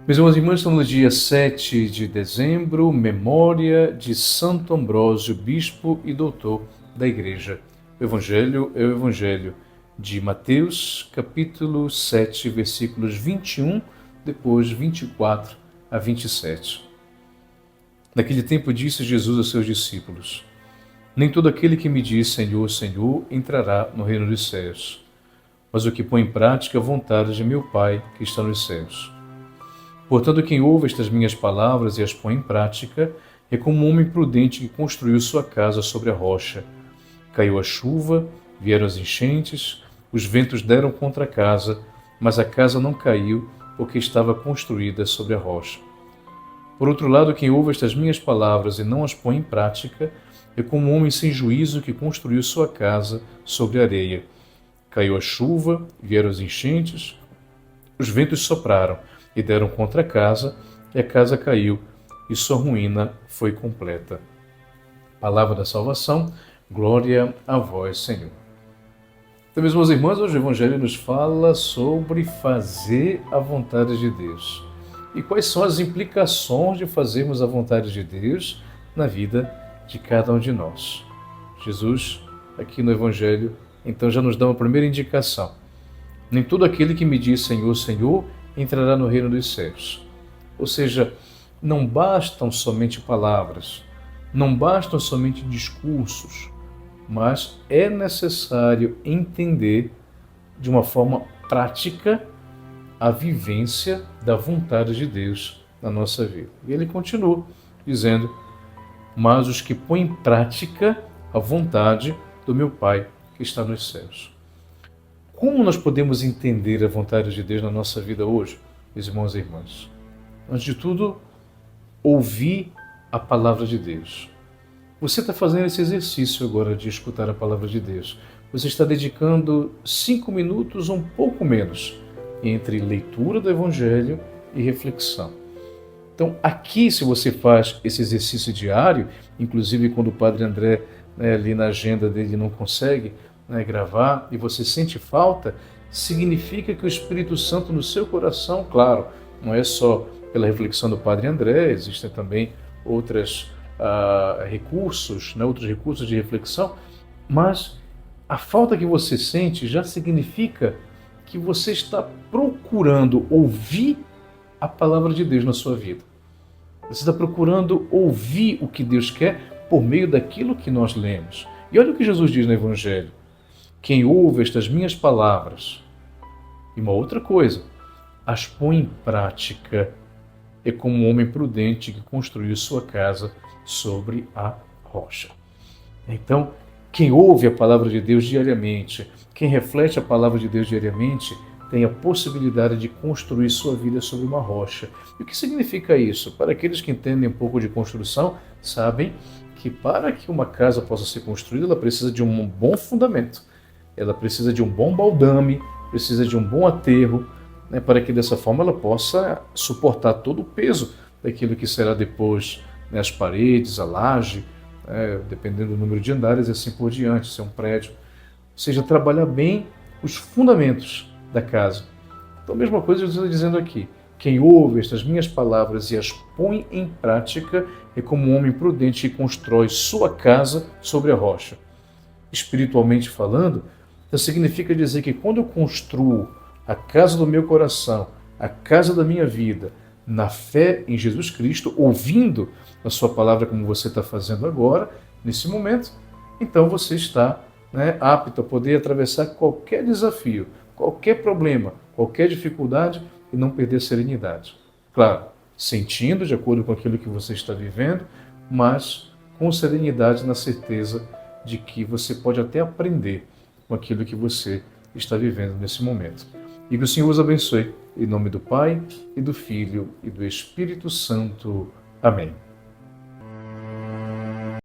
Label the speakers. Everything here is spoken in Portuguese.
Speaker 1: Meus irmãos e irmãs, estamos no dia 7 de dezembro, memória de Santo Ambrósio, bispo e doutor da Igreja. O Evangelho é o Evangelho de Mateus, capítulo 7, versículos 21, depois 24 a 27. Naquele tempo disse Jesus aos seus discípulos: Nem todo aquele que me diz Senhor, Senhor, entrará no reino dos céus, mas o que põe em prática a vontade de meu Pai que está nos céus. Portanto, quem ouve estas minhas palavras e as põe em prática é como um homem prudente que construiu sua casa sobre a rocha. Caiu a chuva, vieram as enchentes, os ventos deram contra a casa, mas a casa não caiu porque estava construída sobre a rocha. Por outro lado, quem ouve estas minhas palavras e não as põe em prática é como um homem sem juízo que construiu sua casa sobre a areia. Caiu a chuva, vieram as enchentes, os ventos sopraram e deram contra a casa, e a casa caiu, e sua ruína foi completa. Palavra da salvação, glória a vós, Senhor. Então, meus irmãos, hoje o Evangelho nos fala sobre fazer a vontade de Deus. E quais são as implicações de fazermos a vontade de Deus na vida de cada um de nós. Jesus, aqui no Evangelho, então já nos dá uma primeira indicação. Nem todo aquele que me diz Senhor, Senhor, entrará no reino dos céus. Ou seja, não bastam somente palavras, não bastam somente discursos, mas é necessário entender de uma forma prática a vivência da vontade de Deus na nossa vida. E ele continua dizendo: mas os que põem em prática a vontade do meu Pai que está nos céus. Como nós podemos entender a vontade de Deus na nossa vida hoje, meus irmãos e irmãs? Antes de tudo, ouvir a palavra de Deus. Você está fazendo esse exercício agora de escutar a palavra de Deus. Você está dedicando 5 minutos, um pouco menos, entre leitura do Evangelho e reflexão. Então, aqui, se você faz esse exercício diário, inclusive quando o Padre André, ali na agenda dele, não consegue gravar e você sente falta, significa que o Espírito Santo no seu coração, claro, não é só pela reflexão do Padre André, existem também outros recursos de reflexão, mas a falta que você sente já significa que você está procurando ouvir a palavra de Deus na sua vida. Você está procurando ouvir o que Deus quer por meio daquilo que nós lemos. E olha o que Jesus diz no Evangelho: quem ouve estas minhas palavras, e uma outra coisa, as põe em prática, é como um homem prudente que construiu sua casa sobre a rocha. Então, quem ouve a palavra de Deus diariamente, quem reflete a palavra de Deus diariamente, tem a possibilidade de construir sua vida sobre uma rocha. E o que significa isso? Para aqueles que entendem um pouco de construção, sabem que para que uma casa possa ser construída, ela precisa de um bom fundamento. Ela precisa de um bom baldame, precisa de um bom aterro, para que dessa forma ela possa suportar todo o peso daquilo que será depois, as paredes, a laje, dependendo do número de andares e assim por diante, se é um prédio. Ou seja, trabalhar bem os fundamentos da casa. Então, a mesma coisa eu estou dizendo aqui: quem ouve estas minhas palavras e as põe em prática é como um homem prudente que constrói sua casa sobre a rocha. Espiritualmente falando, então significa dizer que quando eu construo a casa do meu coração, a casa da minha vida, na fé em Jesus Cristo, ouvindo a sua palavra como você está fazendo agora, nesse momento, então você está apto a poder atravessar qualquer desafio, qualquer problema, qualquer dificuldade e não perder a serenidade. Claro, sentindo de acordo com aquilo que você está vivendo, mas com serenidade, na certeza de que você pode até aprender com aquilo que você está vivendo nesse momento. E que o Senhor os abençoe. Em nome do Pai, e do Filho, e do Espírito Santo. Amém.